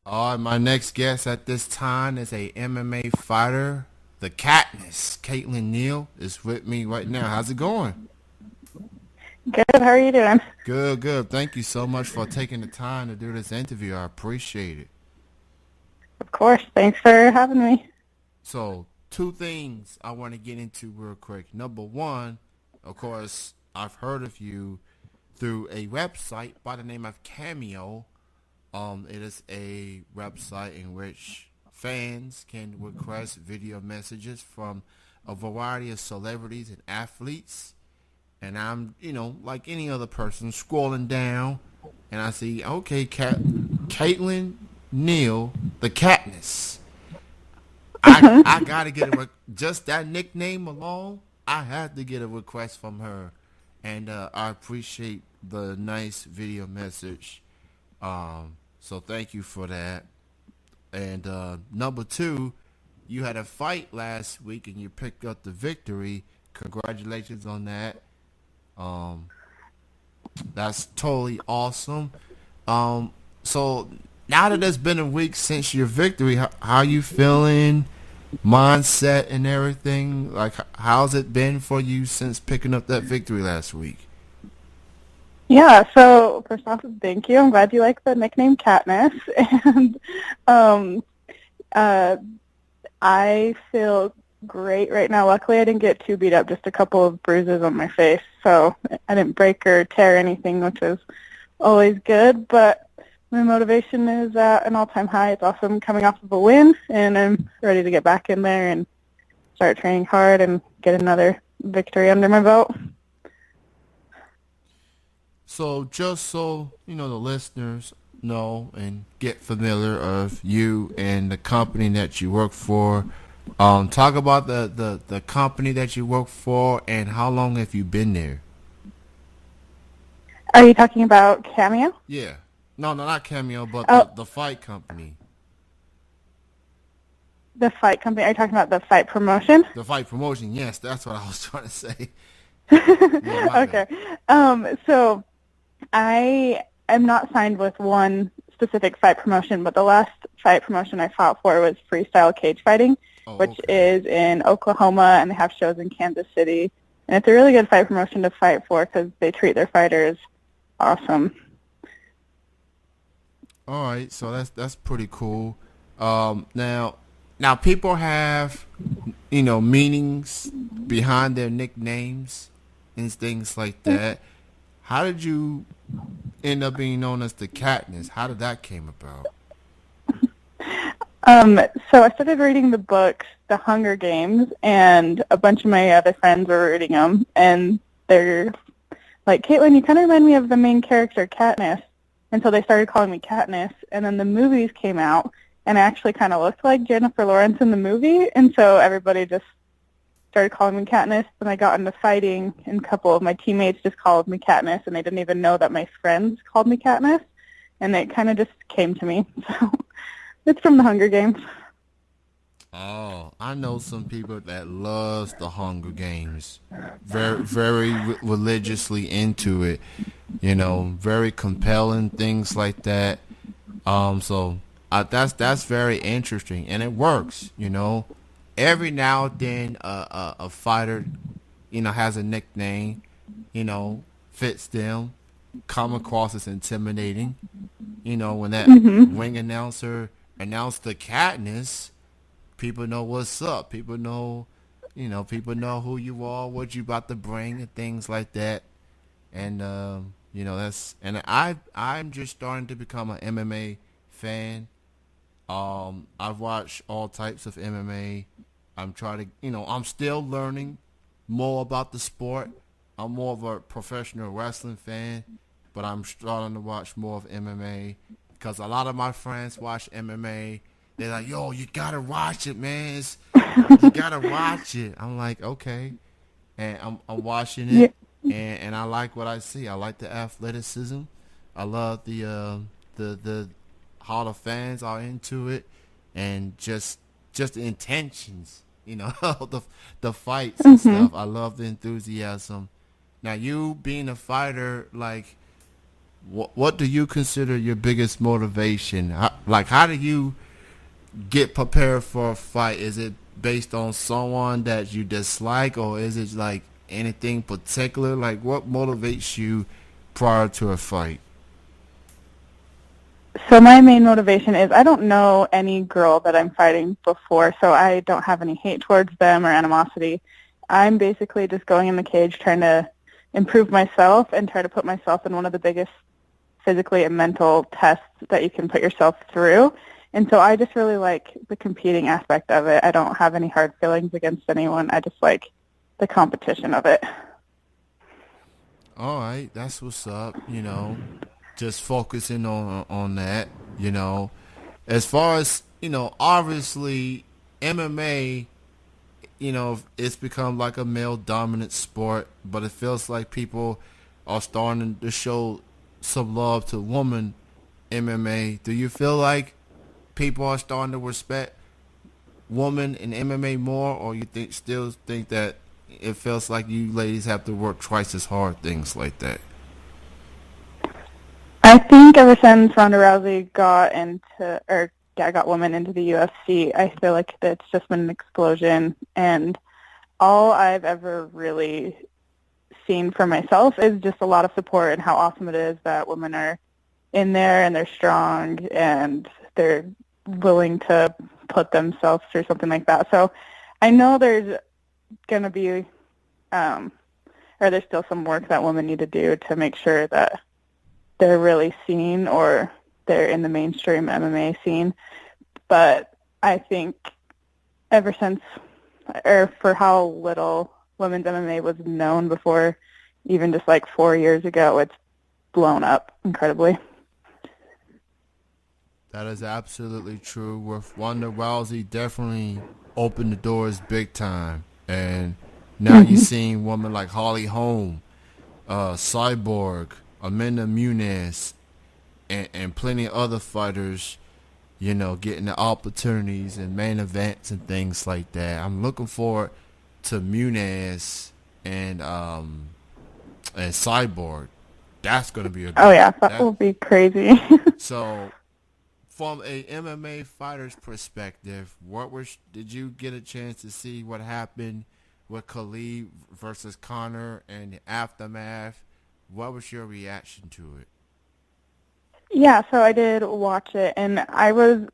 All right, my next guest at this time is a MMA fighter, the Katniss. Kaytlin Neal is with me right now. How's it going? Good. How are you doing? Good, good. Thank you so much for taking the time to do this interview. I appreciate it. Of course. Thanks for having me. So, two things I want to get into real quick. Number one, of course, I've heard of you through a website by the name of Cameo. It is a website in which fans can request video messages from a variety of celebrities and athletes. And I'm, like any other person, scrolling down, and I see, okay, Kaytlin Neal, the Katniss. I gotta get just that nickname alone. I had to get a request from her, and I appreciate the nice video message. So thank you for that. And number two, you had a fight last week and you picked up the victory. Congratulations on that. Um, that's totally awesome. So now that it's been a week since your victory, how you feeling? Mindset and everything. Like, how's it been for you since picking up that victory last week? Yeah. So first off, thank you. I'm glad you like the nickname Katniss, and um, uh, I feel great right now. Luckily, I didn't get too beat up. Just a couple of bruises on my face, so I didn't break or tear anything, which is always good. But my motivation is at an all-time high. It's awesome coming off of a win, and I'm ready to get back in there and start training hard and get another victory under my belt. So just so the listeners know and get familiar of you and the company that you work for. Talk about the company that you work for and how long have you been there? Are you talking about Cameo? Yeah. No, no, not Cameo, but Oh, the fight company. the fight company. Are you talking about the fight promotion? The fight promotion. Yes, that's what I was trying to say. Yeah, my Okay. bad. So I am not signed with one specific fight promotion, but the last fight promotion I fought for was freestyle cage fighting, Oh, which okay. is in Oklahoma, and they have shows in Kansas City. And it's a really good fight promotion to fight for because they treat their fighters awesome. All right, so that's pretty cool. Now people have meanings behind their nicknames and things like that. How did you end up being known as the Katniss? How did that came about? So I started reading the books, The Hunger Games, and a bunch of my other friends were reading them, and they're like, Kaytlin, you kind of remind me of the main character, Katniss. And so they started calling me Katniss, and then the movies came out, and I actually kind of looked like Jennifer Lawrence in the movie, and so everybody just started calling me Katniss. Then I got into fighting, and a couple of my teammates just called me Katniss, and they didn't even know that my friends called me Katniss, and it kind of just came to me. So it's from the Hunger Games. Oh, I know some people that loves the Hunger Games, very religiously into it. Very compelling things like that. So that's very interesting, and it works. Every now and then a fighter, has a nickname, fits them, come across as intimidating. When that Hmm. ring announcer announced the Katniss, people know what's up. People know who you are, what you about to bring, and things like that. And I'm just starting to become an MMA fan. I've watched all types of MMA. I'm trying to, I'm still learning more about the sport. I'm more of a professional wrestling fan, but I'm starting to watch more of MMA because a lot of my friends watch MMA. They're like, "Yo, you gotta watch it, man. You gotta watch it." I'm like, "Okay," and I'm watching it, Yeah. and I like what I see. I like the athleticism. I love the how the fans are into it, and just the intentions. the the fights and Hmm. stuff. I love the enthusiasm. Now, you being a fighter, like, what do you consider your biggest motivation? Like, how do you get prepared for a fight? Is it based on someone that you dislike, or is it like anything particular? Like, what motivates you prior to a fight? So my main motivation is I don't know any girl that I'm fighting before, so I don't have any hate towards them or animosity. I'm basically just going in the cage trying to improve myself and try to put myself in one of the biggest physically and mental tests that you can put yourself through. And so I just really like the competing aspect of it. I don't have any hard feelings against anyone. I just like the competition of it. All right, that's what's up. Just focusing on that. As far as obviously MMA, it's become like a male dominant sport, but it feels like people are starting to show some love to woman MMA. Do you feel like people are starting to respect woman in MMA more, or you still think that it feels like you ladies have to work twice as hard, things like that? I think ever since Ronda Rousey got women into the UFC, I feel like it's just been an explosion. And all I've ever really seen for myself is just a lot of support and how awesome it is that women are in there and they're strong and they're willing to put themselves through something like that. So I know there's going to be, or there's still some work that women need to do to make sure that they're really seen or they're in the mainstream MMA scene. But I think ever since, or for how little women's MMA was known before, even just like 4 years ago, it's blown up incredibly. That is absolutely true. With Ronda Rousey, definitely opened the doors big time, and now you're seeing women like Holly Holm, Cyborg, Amanda Muniz, and plenty of other fighters, getting the opportunities and main events and things like that. I'm looking forward to Muniz and Cyborg. That's gonna be a Oh good. yeah, that will be crazy. So, from a MMA fighter's perspective, did you get a chance to see what happened with Khalid versus Connor and the aftermath? What was your reaction to it? Yeah, so I did watch it, and I was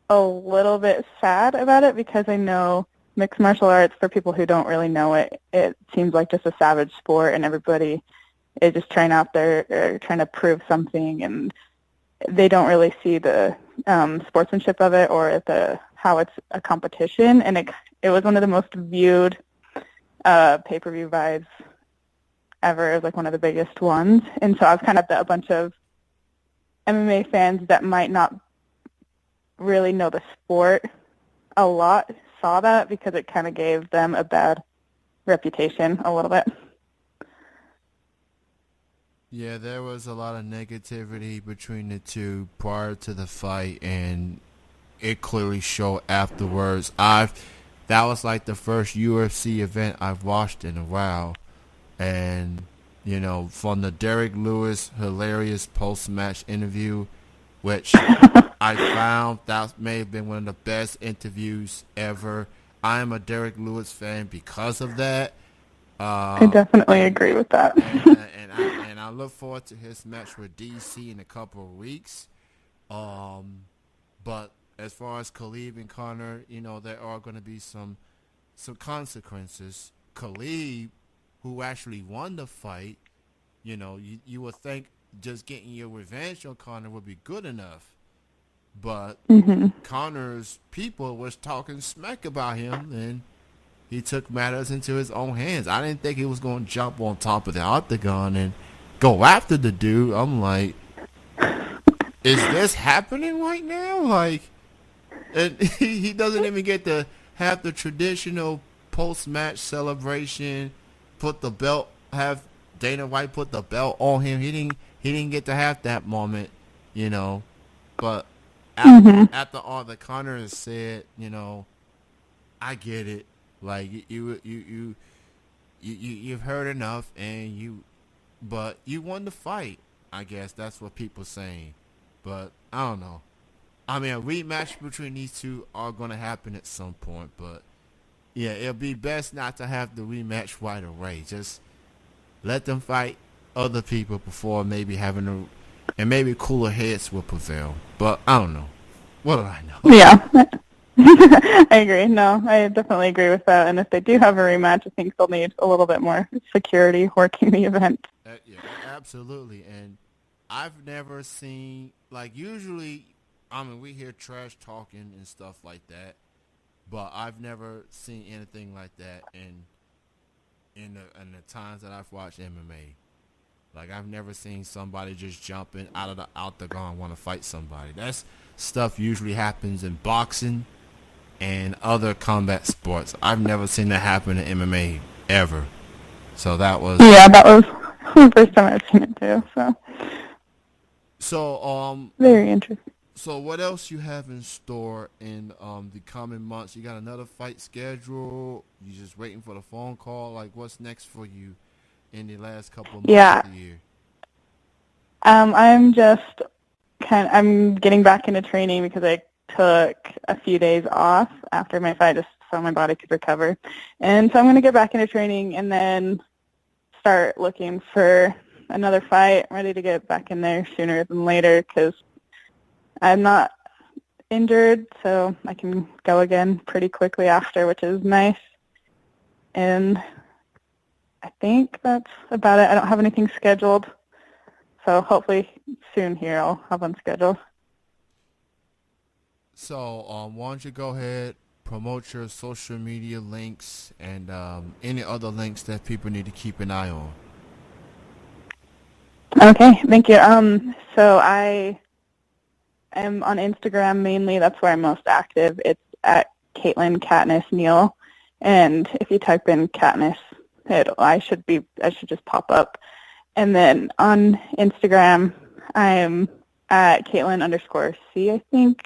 a little bit sad about it because I know mixed martial arts, for people who don't really know it, it seems like just a savage sport, and everybody is just trying out there, trying to prove something, and they don't really see the sportsmanship of it or how it's a competition. And it was one of the most viewed pay-per-view vibes ever. It was like one of the biggest ones. And so I was kind of a bunch of MMA fans that might not really know the sport a lot saw that because it kind of gave them a bad reputation a little bit. Yeah, there was a lot of negativity between the two prior to the fight, and it clearly showed afterwards. That was like the first UFC event I've watched in a while, and from the Derek Lewis hilarious post-match interview, which I found that may have been one of the best interviews ever. I am a Derek Lewis fan because of that. I definitely agree with that. and I look forward to his match with DC in a couple of weeks. But as far as Khalid and Connor, there are going to be some consequences. Khalid, who actually won the fight, you would think just getting your revenge on Connor would be good enough. But Connor's people was talking smack about him, and he took matters into his own hands. I didn't think he was going to jump on top of the octagon and go after the dude. I'm like, is this happening right now? Like, and he doesn't even get to have the traditional post-match celebration, have Dana White put the belt on him. He didn't get to have that moment, But after all that Connor has said, I get it. Like you've heard enough, but you won the fight. I guess that's what people saying. But I don't know. I mean, a rematch between these two are going to happen at some point, but yeah, it'll be best not to have the rematch right away. Just let them fight other people before maybe having a, and maybe cooler heads will prevail. But I don't know. What do I know? Yeah. I agree. No, I definitely agree with that. And if they do have a rematch, I think they'll need a little bit more security working the event. Yeah, absolutely. And I've never seen, like, usually, I mean, we hear trash talking and stuff like that, but I've never seen anything like that in the times that I've watched MMA. Like, I've never seen somebody just jumping out of the octagon want to fight somebody. That's stuff usually happens in boxing and other combat sports. I've never seen that happen in MMA ever. So that was Yeah, that was the first time I've seen it too. so Very interesting. so what else you have in store in the coming months? You got another fight schedule? You just waiting for the phone call? Like, what's next for you in the last couple of months Yeah. of the year? I'm just I'm getting back into training because I took a few days off after my fight just so my body could recover. And so I'm going to get back into training and then start looking for another fight. I'm ready to get back in there sooner than later because I'm not injured, so I can go again pretty quickly after, which is nice. And I think that's about it. I don't have anything scheduled. So hopefully soon here I'll have one scheduled. So why don't you go ahead, promote your social media links and any other links that people need to keep an eye on. Okay, thank you. So I am on Instagram mainly. That's where I'm most active. It's at Kaytlin Katniss Neal, and if you type in Katniss, I should just pop up. And then on Instagram, I'm at Kaytlin_C, I think.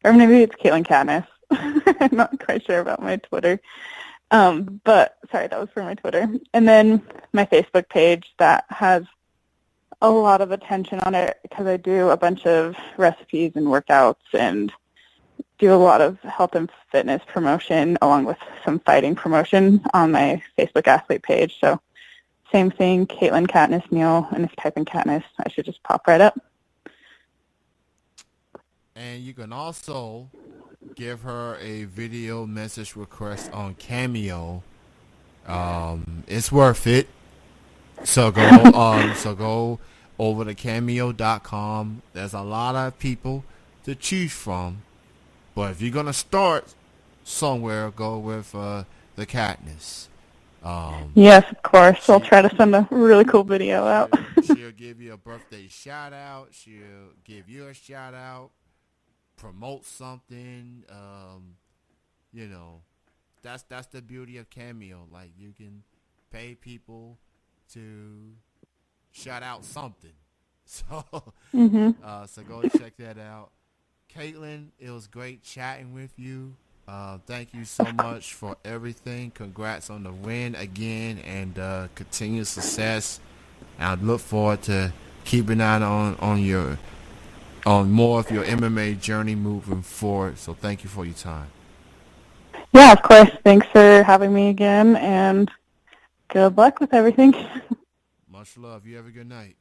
Or maybe it's Kaytlin Katniss. I'm not quite sure about my Twitter. But sorry, that was for my Twitter. And then my Facebook page that has a lot of attention on it because I do a bunch of recipes and workouts and do a lot of health and fitness promotion along with some fighting promotion on my Facebook athlete page. So same thing, Kaytlin Katniss Neal, and if you type in Katniss, I should just pop right up. And you can also give her a video message request on Cameo. It's worth it. So go over to cameo.com. There's a lot of people to choose from. But if you're gonna start somewhere, go with the Katniss. Yes, of course. I'll try to send a really cool video out. She'll give you a birthday shout out. She'll give you a shout out. Promote something. You know, that's the beauty of Cameo. Like, you can pay people to shout out something. So, so go check that out. Kaytlin, it was great chatting with you. Thank you so much for everything. Congrats on the win again, and continued success. And I look forward to keeping an eye on more of your MMA journey moving forward. So thank you for your time. Yeah, of course. Thanks for having me again, and good luck with everything. Much love. You have a good night.